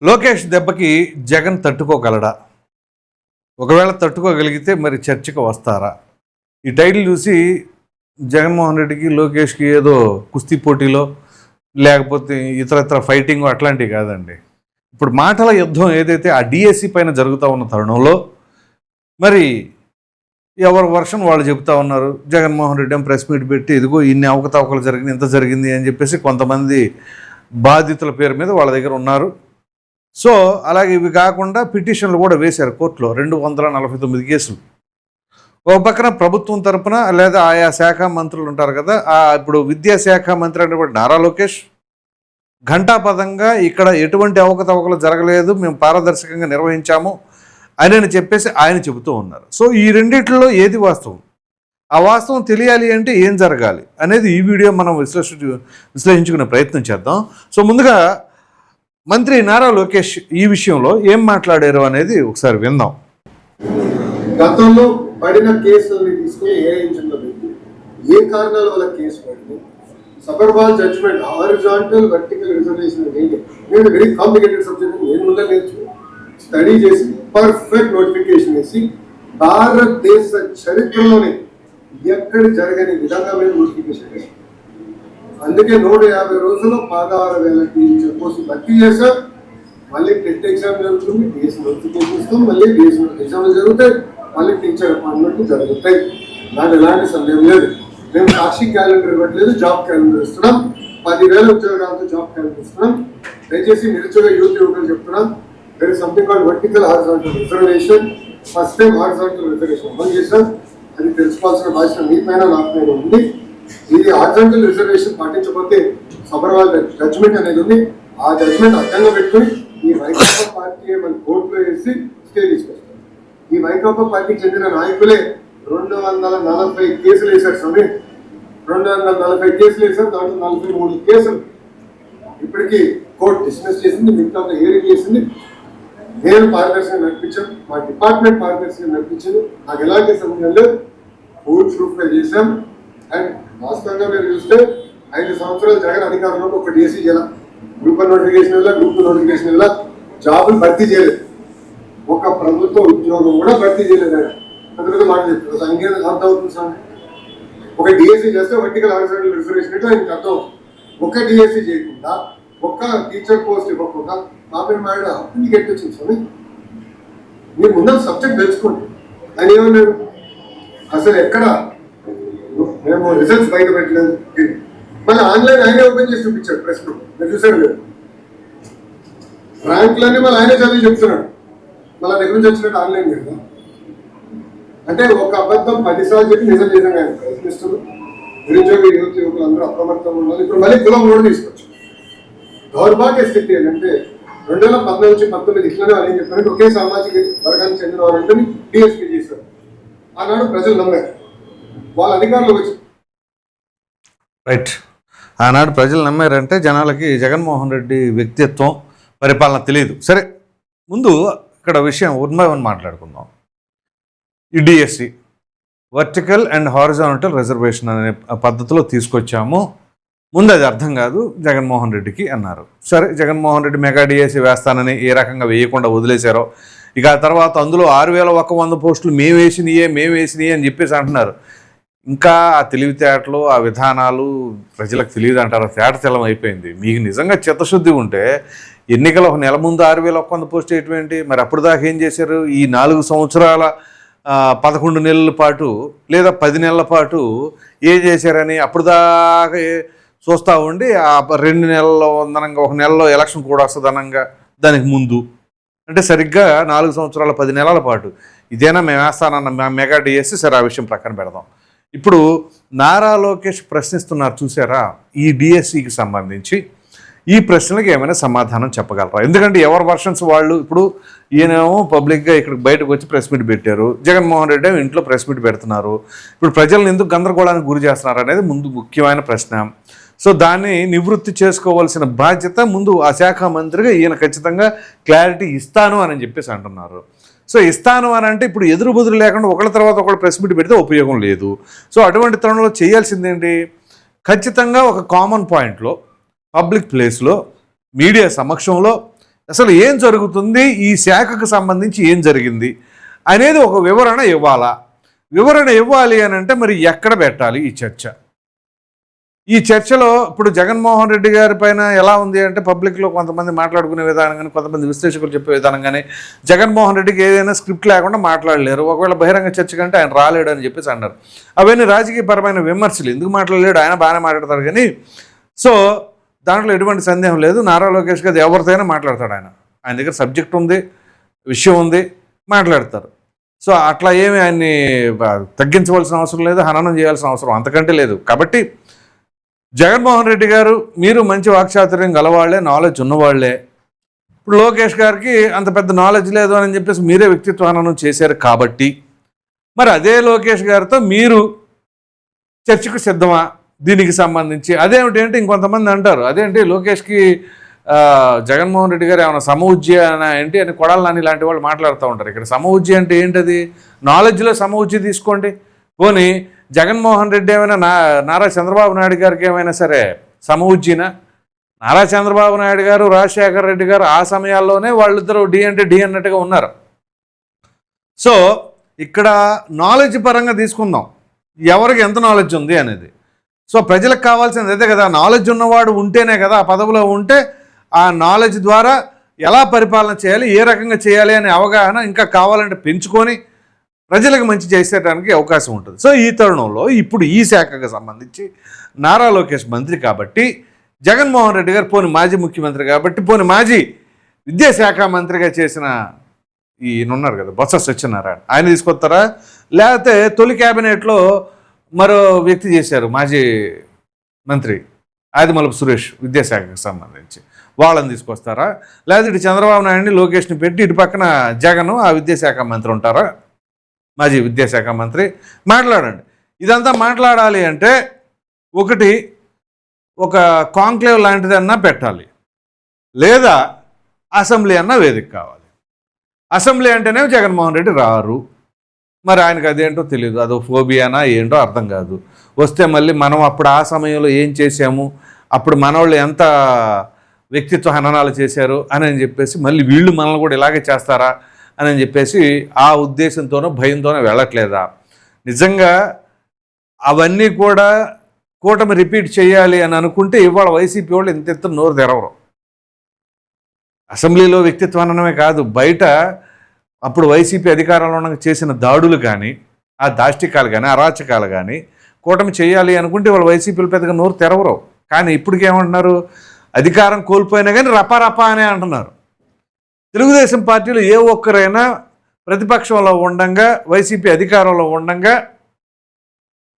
లోకేష్ దెబ్బకి జగన్ తట్టుకోగలడా? ఒకవేళ తట్టుకోగలిగితే మరి చర్చకు వస్తారా? ఈ టైటిల్ చూసి జగన్మోహన్ రెడ్డికి లోకేష్కి ఏదో కుస్తీ పోటీలో లేకపోతే ఇతరత్ర ఫైటింగ్ అట్లాంటివి కాదండి. ఇప్పుడు మాటల యుద్ధం ఏదైతే ఆ డిఎస్సి పైన జరుగుతూ ఉన్న తరుణంలో మరి ఎవరి వర్షన్ వాళ్ళు చెబుతూ ఉన్నారు. జగన్మోహన్ రెడ్డి ప్రెస్ మీట్ పెట్టి ఇదిగో ఇన్ని అవకతవకలు జరిగింది, ఇంత జరిగింది అని చెప్పేసి కొంతమంది బాధితుల పేరు మీద వాళ్ళ దగ్గర ఉన్నారు. సో అలాగే ఇవి కాకుండా పిటిషన్లు కూడా వేశారు కోర్టులో 249 కేసులు. ఒక పక్కన ప్రభుత్వం తరపున లేదా ఆయా శాఖ మంత్రులు ఉంటారు కదా, ఇప్పుడు విద్యాశాఖ మంత్రి అనేటువంటి నారా లోకేష్ ఘంటాపథంగా ఇక్కడ ఎటువంటి అవకతవకలు జరగలేదు, మేము పారదర్శకంగా నిర్వహించాము అని చెప్పేసి ఆయన చెబుతూ ఉన్నారు. సో ఈ రెండిట్లో ఏది వాస్తవం? ఆ వాస్తవం తెలియాలి అంటే ఏం జరగాలి అనేది ఈ వీడియో మనం విశ్లేషించుకునే ప్రయత్నం చేద్దాం. సో ముందుగా మంత్రి నారా లోకేష్ ఈ విషయంలో ఏం మాట్లాడారు అనేది ఒకసారి విందాం. గతంలో పడిన కేసుల్ని తీసుకుని ఏ ఇంజిన్లో పెట్టి ఏ కారణాల వల్ల కేసు పడింది, Sabharwal judgment, horizontal vertical reservation నేను వెరీ కాంప్లికేటెడ్ సబ్జెక్ట్ నేను ముందే స్టడీ చేసి పర్ఫెక్ట్ నోటిఫికేషన్ వేసి భారతదేశ చరిత్రలోనే ఎక్కడ జరగని విధంగా మేము నోటిఫికేషన్ వేసాం. అందుకే 150 రోజుల్లో 16,000 టీచర్ పోస్ట్ భర్తీ చేశాం. మళ్ళీ టెట్ ఎగ్జామ్ జరుగుతుంది, డిఎస్ నోటిఫికేషన్ ఇస్తాం, మళ్ళీ డిఎస్ ఎగ్జామ్లు జరుగుతాయి, మళ్ళీ టీచర్ అపాయింట్మెంట్ జరుగుతాయి. నాకు ఎలాంటి సందేహం లేదు. మేము సాక్షి క్యాలెండర్ ఇవ్వట్లేదు, జాబ్ క్యాలెండర్ ఇస్తున్నాం. 10,000 ఉద్యోగాలతో జాబ్ క్యాలెండర్ ఇస్తున్నాం. దయచేసి నిరుద్యోగ యువకులు చెప్తున్నాం, there is something called vertical horizontal reservation. First time horizontal reservation అమలు చేశాం. అది తెలుసుకోవాల్సిన బాధ్యత మీ పైన నా పైన ఉంది. ఇది హారిజాంటల్ రిజర్వేషన్ పాటించకపోతే సబర్వాల్ జడ్జ్మెంట్ అనేది ఉంది. ఆ జడ్జ్మెంట్ అర్థంగా పెట్టుకుని ఈ వైకాపా పార్టీ మన కోర్టులో వేసి స్టే తీసుకొస్తారు. ఈ వైకాపా పార్టీకి చెందిన నాయకులే 240 కేసులు వేశారు. సమయం 240 కేసులు వేశారు. దాంట్లో 43 కేసులు ఇప్పటికీ కోర్టు డిస్మిస్ చేసింది, మిగతా హియరింగ్ చేసింది. నేను పారదర్శకంగా నడిపించాను, మా డిపార్ట్మెంట్ పారదర్శకంగా నడిపించింది. నాకు ఎలాంటి సంబంధం లేదు, ఫుల్ ప్రూఫ్గా చేశాం. అండ్ వాస్తవంగా మీరు చూస్తే 5 సంవత్సరాలు జగన్ అధికారంలో ఒక డిఎస్సీ చేయాల, గ్రూప్ నోటిఫికేషన్ వల్ల గ్రూప్ నోటిఫికేషన్ వల్ల జాబులు భర్తీ చేయలేదు, ఒక ప్రభుత్వ ఉద్యోగం కూడా భర్తీ చేయలేదు. ఆయన అందులో మాట చెప్తారు సంఖ్య అర్థం అవుతుంది సార్. ఒక డిఎస్సీ చేస్తే వర్టికల్ హారిజాంటల్ రిజర్వేషన్ అంటే ఆయనకి అర్థం అవుతుంది. ఒక డిఎస్సీ చేయకుండా ఒక్క టీచర్ పోస్ట్ ఇవ్వకుండా కాపీ మ్యాడ్ అప్పుడు గెట్ వచ్చింది స్వామి. మీరు ముందు సబ్జెక్ట్ తెలుసుకోండి. ఆయన ఏమన్నారు, అసలు ఎక్కడ మేము రిజల్ట్స్ బయట పెట్టలేదు, మళ్ళీ ఆన్లైన్ ఆయనే ఓపెన్ చేసి చూపించాడు ప్రెస్ లో, మీరు చూసారు లేదు. ర్యాంకులన్నీ మళ్ళీ ఆయనే చదివి చెప్తున్నాడు, మళ్ళీ దగ్గర నుంచి వచ్చినట్టు ఆన్లైన్ కదా. అంటే ఒక అబద్ధం 10 సార్లు చెప్పి నిజం నిజంగా ఆయన ప్రయత్నిస్తున్నారు. నిరుద్యోగ యువకులు అందరూ అప్రమత్తంగా ఉండాలి. ఇప్పుడు మళ్ళీ కులం కూడా తీసుకొచ్చు. దౌర్భాగ్య స్థితి ఏంటంటే 2014 నుంచి 19 ఇట్లనే వాళ్ళు ఏం చెప్పారంటే ఒకే సామాజిక వర్గానికి చెందిన వారంటే డిఎస్పీ చేశారు. ఆనాడు ప్రజలు నమ్మారు, వాళ్ళ అధికారులు వచ్చి రైట్. ఆనాడు ప్రజలు నమ్మారంటే జనాలకి జగన్మోహన్ రెడ్డి వ్యక్తిత్వం, పరిపాలన తెలియదు. సరే, ముందు ఇక్కడ విషయం ఉన్మయం మాట్లాడుకుందాం. ఈ DSC vertical and horizontal reservation అనే పద్ధతిలో తీసుకొచ్చాము, ముందు అది అర్థం కాదు జగన్మోహన్ రెడ్డికి అన్నారు. సరే, జగన్మోహన్ రెడ్డి మెగా డిఎస్సి వేస్తానని ఏ రకంగా వేయకుండా వదిలేశారో, ఇక ఆ తర్వాత అందులో 6,100 పోస్టులు మేము వేసినాయే అని చెప్పేసి అంటున్నారు. ఇంకా ఆ తెలివితేటలు, ఆ విధానాలు ప్రజలకు తెలియదు అంటారు. తేటతెల్లం అయిపోయింది. మీకు నిజంగా చిత్తశుద్ధి ఉంటే ఎన్నికల ఒక నెల ముందు 6,100 పోస్ట్ వేయటం మరి అప్పుడు దాకా ఏం చేశారు? ఈ 4 సంవత్సరాల 11 నెలల పాటు లేదా 10 నెలల పాటు ఏం చేశారని అప్పుడు దాకా చూస్తూ ఉండి ఆ 2 నెలల్లో ఉందనంగా, ఒక నెలలో ఎలక్షన్ కూడా వస్తుందనంగా, దానికి ముందు అంటే సరిగ్గా 4 సంవత్సరాల 10 నెలల పాటు ఇదేనా మేము వేస్తానన్న మెగా డిఎస్సి. సరే, ఆ విషయం ప్రక్కన పెడదాం. ఇప్పుడు నారా లోకేష్ ప్రశ్నిస్తున్నారు చూసారా, ఈ డిఎస్సికి సంబంధించి ఈ ప్రశ్నలకు ఏమైనా సమాధానం చెప్పగలరా? ఎందుకంటే ఎవరి వర్షన్స్ వాళ్ళు. ఇప్పుడు ఈయనేమో పబ్లిక్గా ఇక్కడికి బయటకు వచ్చి ప్రెస్ మీట్ పెట్టారు, జగన్మోహన్ రెడ్డి ఇంట్లో ప్రెస్ మీట్ పెడుతున్నారు. ఇప్పుడు ప్రజలను ఎందుకు గందరగోళానికి గురి చేస్తున్నారు అనేది ముందు ముఖ్యమైన ప్రశ్న. సో దాన్ని నివృత్తి చేసుకోవాల్సిన బాధ్యత ముందు ఆ శాఖ మంత్రిగా ఈయన ఖచ్చితంగా క్లారిటీ ఇస్తాను అని చెప్పేసి అంటున్నారు. సో ఇస్తాను అని అంటే ఇప్పుడు ఎదురు బుదురు లేకుండా ఒకళ్ళ తర్వాత ఒకళ్ళు ప్రెస్ మీట్ పెడితే ఉపయోగం లేదు. సో అటువంటి తరుణంలో చేయాల్సిందేంటి? ఖచ్చితంగా ఒక కామన్ పాయింట్లో పబ్లిక్ ప్లేస్లో మీడియా సమక్షంలో అసలు ఏం జరుగుతుంది, ఈ శాఖకు సంబంధించి ఏం జరిగింది అనేది ఒక వివరణ ఇవ్వాలా. వివరణ ఇవ్వాలి అని అంటే మరి ఎక్కడ పెట్టాలి ఈ చర్చ? ఈ చర్చలో ఇప్పుడు జగన్మోహన్ రెడ్డి గారి పైన ఎలా ఉంది అంటే పబ్లిక్లో కొంతమంది మాట్లాడుకునే విధానం కానీ, కొంతమంది విశ్లేషకులు చెప్పే విధానం కానీ, జగన్మోహన్ రెడ్డికి ఏదైనా స్క్రిప్ట్ లేకుండా మాట్లాడలేరు. ఒకవేళ బహిరంగ చర్చ కంటే ఆయన రాలేడు అని చెప్పేసి అన్నారు. అవన్నీ రాజకీయపరమైన విమర్శలు. ఎందుకు మాట్లాడలేడు, ఆయన బాగానే మాట్లాడతారు కానీ. సో దాంట్లో ఎటువంటి సందేహం లేదు. నారా లోకేష్ గారు ఎవరితోనైనా మాట్లాడతాడు. ఆయన దగ్గర సబ్జెక్ట్ ఉంది, విషయం ఉంది, మాట్లాడతారు. సో అట్లా ఏమి ఆయన్ని తగ్గించవలసిన అవసరం లేదు, హననం చేయాల్సిన అవసరం అంతకంటే లేదు. కాబట్టి జగన్మోహన్ రెడ్డి గారు మీరు మంచి వాక్చాతుర్యం గలవాళ్లే, నాలెడ్జ్ ఉన్నవాళ్లే. ఇప్పుడు లోకేష్ గారికి అంత పెద్ద నాలెడ్జ్ లేదు అని చెప్పేసి మీరే వ్యక్తిత్వ హననం చేశారు. కాబట్టి మరి అదే లోకేష్ గారితో మీరు చర్చకు సిద్ధమా దీనికి సంబంధించి? అదేమిటి అంటే ఇంకొంతమంది అంటారు, అదేంటి లోకేష్కి జగన్మోహన్ రెడ్డి గారు ఏమైనా సమఉజ్జి ఏంటి అని కొడాలి నాని లాంటి వాళ్ళు మాట్లాడుతూ ఉంటారు. ఇక్కడ సమఉజ్జి అంటే ఏంటది? నాలెడ్జ్లో సమఉజ్జి తీసుకోండి. పోనీ జగన్మోహన్ రెడ్డి ఏమైనా నారా చంద్రబాబు నాయుడు గారికి ఏమైనా సరే సమఉజ్జినా? నారా చంద్రబాబు నాయుడు గారు, రాజశేఖర రెడ్డి గారు ఆ సమయాల్లోనే వాళ్ళిద్దరూ డి అంటే డి అన్నట్టుగా ఉన్నారు. సో ఇక్కడ నాలెడ్జ్ పరంగా తీసుకుందాం, ఎవరికి ఎంత నాలెడ్జ్ ఉంది అనేది. సో ప్రజలకు కావాల్సింది అదే కదా, నాలెడ్జ్ ఉన్నవాడు ఉంటేనే కదా, ఆ పదవిలో ఉంటే ఆ నాలెడ్జ్ ద్వారా ఎలా పరిపాలన చేయాలి, ఏ రకంగా చేయాలి అనే అవగాహన ఇంకా కావాలంటే పెంచుకొని ప్రజలకు మంచి చేసేయడానికి అవకాశం ఉంటుంది. సో ఈ తరుణంలో ఇప్పుడు ఈ శాఖకు సంబంధించి నారా లోకేష్ మంత్రి కాబట్టి, జగన్మోహన్ రెడ్డి గారు పోని మాజీ ముఖ్యమంత్రి కాబట్టి, పోని మాజీ విద్యాశాఖ మంత్రిగా చేసిన ఈయనున్నారు కదా బొత్స సత్యనారాయణ, ఆయన తీసుకొస్తారా? లేకపోతే తొలి క్యాబినెట్లో మరో వ్యక్తి చేశారు మాజీ మంత్రి ఆదిమూలపు సురేష్, విద్యాశాఖకు సంబంధించి, వాళ్ళని తీసుకొస్తారా? లేకపోతే ఇటు చంద్రబాబు నాయుడిని లోకేష్ని పెట్టి ఇటు పక్కన జగన్ ఆ విద్యాశాఖ మంత్రి ఉంటారా, మాజీ విద్యాశాఖ మంత్రి? మాట్లాడండి. ఇదంతా మాట్లాడాలి అంటే ఒకటి ఒక కాంక్లేవ్ లాంటిదన్నా పెట్టాలి, లేదా అసెంబ్లీ అన్నా వేదిక కావాలి. అసెంబ్లీ అంటేనే జగన్మోహన్ రెడ్డి రారు. మరి ఆయనకు అదేంటో తెలియదు, అదో ఫోబియానా ఏంటో అర్థం కాదు. వస్తే మళ్ళీ మనం అప్పుడు ఆ సమయంలో ఏం చేశాము, అప్పుడు మనవాళ్ళు ఎంత వ్యక్తిత్వ హననాలు చేశారు అని చెప్పేసి మళ్ళీ వీళ్ళు మనల్ని కూడా ఇలాగే చేస్తారా అని చెప్పేసి ఆ ఉద్దేశంతోనో భయంతోనో వెళ్ళట్లేదా? నిజంగా అవన్నీ కూడా కూటమి రిపీట్ చేయాలి అని అనుకుంటే ఇవాళ వైసీపీ వాళ్ళు ఇంత నోరు తెరవరు. అసెంబ్లీలో వ్యక్తిత్వ హననమే కాదు, బయట అప్పుడు వైసీపీ అధికారంలో ఉన్న చేసిన దాడులు కానీ, ఆ దాష్టికాలు కానీ, అరాచకాలు కానీ కూటమి చేయాలి అనుకుంటే వాళ్ళు వైసీపీలు పెద్దగా నోరు తెరవరు. కానీ ఇప్పటికేమంటున్నారు, అధికారం కోల్పోయినా కానీ రపారపా అనే అంటున్నారు. తెలుగుదేశం పార్టీలో ఏ ఒక్కరైనా ప్రతిపక్షంలో ఉండంగా, వైసీపీ అధికారంలో ఉండంగా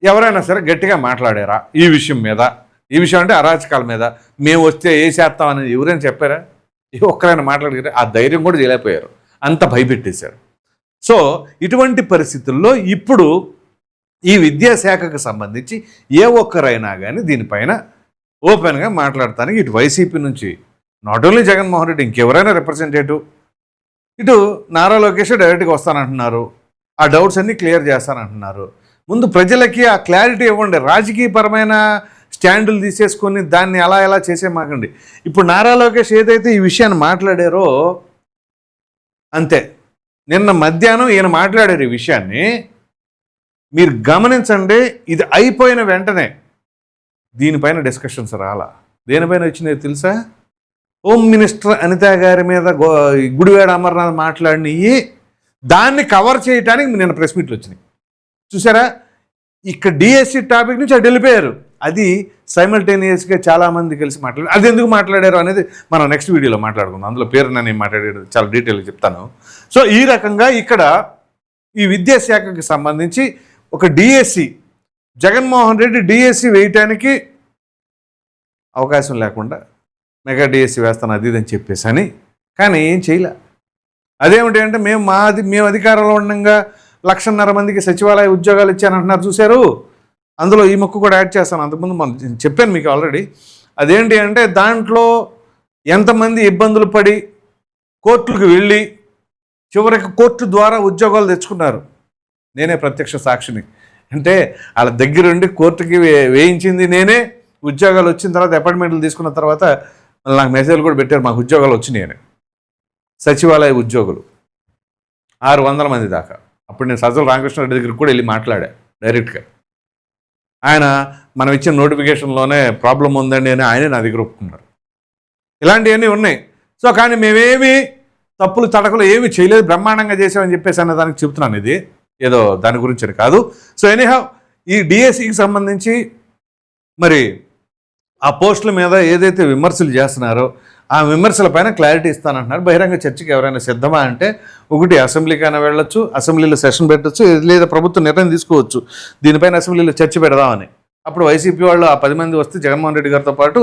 ఎవరైనా సరే గట్టిగా మాట్లాడారా ఈ విషయం మీద? ఈ విషయం అంటే అరాచకాల మీద మేము వస్తే ఏ చేస్తాం అనేది ఎవరైనా చెప్పారా? ఏ ఒక్కరైనా మాట్లాడారా? ఆ ధైర్యం కూడా చేయలేకపోయారు, అంత భయపెట్టేశారు. సో ఇటువంటి పరిస్థితుల్లో ఇప్పుడు ఈ విద్యాశాఖకు సంబంధించి ఏ ఒక్కరైనా కానీ దీనిపైన ఓపెన్గా మాట్లాడటానికి ఇటు వైసీపీ నుంచి నాట్ ఓన్లీ జగన్మోహన్ రెడ్డి, ఇంకెవరైనా రిప్రజెంటేటివ్, ఇటు నారా లోకేష్ డైరెక్ట్గా వస్తానంటున్నారు, ఆ డౌట్స్ అన్నీ క్లియర్ చేస్తానంటున్నారు. ముందు ప్రజలకి ఆ క్లారిటీ ఇవ్వండి. రాజకీయపరమైన స్టాండులు తీసేసుకొని దాన్ని అలా ఎలా చేసేమాకండి. ఇప్పుడు నారా లోకేష్ ఏదైతే ఈ విషయాన్ని మాట్లాడారో అంతే, నిన్న మధ్యాహ్నం ఈయన మాట్లాడారు ఈ విషయాన్ని. మీరు గమనించండి, ఇది అయిపోయిన వెంటనే దీనిపైన డిస్కషన్స్ రాలా. దేనిపైన వచ్చినాయి తెలుసా? హోమ్ మినిస్టర్ అనిత గారి మీద గుడివాడ అమర్నాథ్ మాట్లాడినవి దాన్ని కవర్ చేయడానికి నిన్న ప్రెస్ మీట్లు వచ్చినాయి. చూసారా? ఇక్కడ డిఎస్సి టాపిక్ నుంచి అటు వెళ్ళిపోయారు. అది సైమల్టేనియస్గా చాలామంది కలిసి మాట్లాడారు. అది ఎందుకు మాట్లాడారు అనేది మనం నెక్స్ట్ వీడియోలో మాట్లాడుకుందాం. అందులో పేరు నేను మాట్లాడాడు చాలా డీటెయిల్గా చెప్తాను. సో ఈ రకంగా ఇక్కడ ఈ విద్యాశాఖకి సంబంధించి ఒక డిఎస్సి, జగన్మోహన్ రెడ్డి డిఎస్సి వేయటానికి అవకాశం లేకుండా మెగా డిఎస్సి వేస్తాను అది ఇదని చెప్పేసి అని, కానీ ఏం చేయలే. అదేమిటి అంటే మేము అధికారంలో ఉండగా 1,50,000 మందికి సచివాలయ ఉద్యోగాలు ఇచ్చానంటున్నారు. చూశారు? అందులో ఈ మొక్కు కూడా యాడ్ చేస్తాను. అంతకుముందు మనం చెప్పాను మీకు ఆల్రెడీ. అదేంటి అంటే దాంట్లో ఎంతమంది ఇబ్బందులు పడి కోర్టులకు వెళ్ళి చివరికి కోర్టు ద్వారా ఉద్యోగాలు తెచ్చుకున్నారు. నేనే ప్రత్యక్ష సాక్షిని. అంటే వాళ్ళ దగ్గరుండి కోర్టుకి వేయించింది నేనే. ఉద్యోగాలు వచ్చిన తర్వాత అపాయింట్మెంట్లు తీసుకున్న తర్వాత నాకు మెసేజ్లు కూడా పెట్టారు, మాకు ఉద్యోగాలు వచ్చినాయి అని. సచివాలయ ఉద్యోగులు 600 మంది దాకా. అప్పుడు నేను సజ్జల రామకృష్ణారెడ్డి దగ్గరికి కూడా వెళ్ళి మాట్లాడా డైరెక్ట్గా. ఆయన మనం ఇచ్చిన నోటిఫికేషన్లోనే ప్రాబ్లం ఉందండి అని ఆయనే నా దగ్గర ఒప్పుకున్నారు. ఇలాంటివన్నీ ఉన్నాయి. సో కానీ మేమేమి తప్పులు తడకలు ఏమి చేయలేదు, బ్రహ్మాండంగా చేసామని చెప్పేసి అన్న దానికి చెప్తున్నాను. ఇది ఏదో దాని గురించి కాదు. సో ఎనీహౌ ఈ డిఎస్సికి సంబంధించి మరి ఆ పోస్టుల మీద ఏదైతే విమర్శలు చేస్తున్నారో ఆ విమర్శల పైన క్లారిటీ ఇస్తానంటున్నారు. బహిరంగ చర్చకి ఎవరైనా సిద్ధమా అంటే, ఒకటి అసెంబ్లీకైనా వెళ్ళొచ్చు, అసెంబ్లీలో సెషన్ పెట్టచ్చు, లేదా ప్రభుత్వం నిర్ణయం తీసుకోవచ్చు దీనిపైన అసెంబ్లీలో చర్చ పెడదామని. అప్పుడు వైసీపీ వాళ్ళు ఆ 10 మంది వస్తే జగన్మోహన్ రెడ్డి గారితో పాటు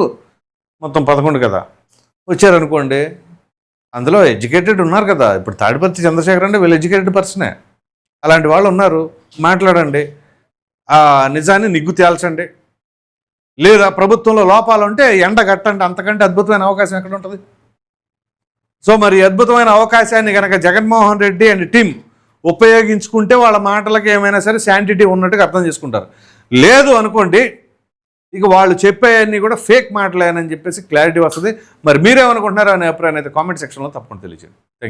మొత్తం 11 కదా వచ్చారనుకోండి, అందులో ఎడ్యుకేటెడ్ ఉన్నారు కదా. ఇప్పుడు తాడిపత్రి చంద్రశేఖర్ అంటే వీళ్ళు ఎడ్యుకేటెడ్ పర్సనే. అలాంటి వాళ్ళు ఉన్నారు, మాట్లాడండి, ఆ నిజాన్ని నిగ్గు తేల్చండి. లేదా ప్రభుత్వంలో లోపాలు ఉంటే ఎండ కట్టండి. అంతకంటే అద్భుతమైన అవకాశం ఎక్కడ ఉంటుంది? సో మరి అద్భుతమైన అవకాశాన్ని కనుక జగన్మోహన్ రెడ్డి అండ్ టీం ఉపయోగించుకుంటే వాళ్ళ మాటలకి ఏమైనా సరే శాంటిటీ ఉన్నట్టుగా అర్థం చేసుకుంటారు. లేదు అనుకోండి, ఇక వాళ్ళు చెప్పేవన్నీ కూడా ఫేక్ మాటలేనని చెప్పేసి క్లారిటీ వస్తుంది. మరి మీరేమనుకుంటున్నారో అనే అభిప్రాయాన్ని అయితే కామెంట్ సెక్షన్లో తప్పకుండా తెలియజేయండి. Thank you.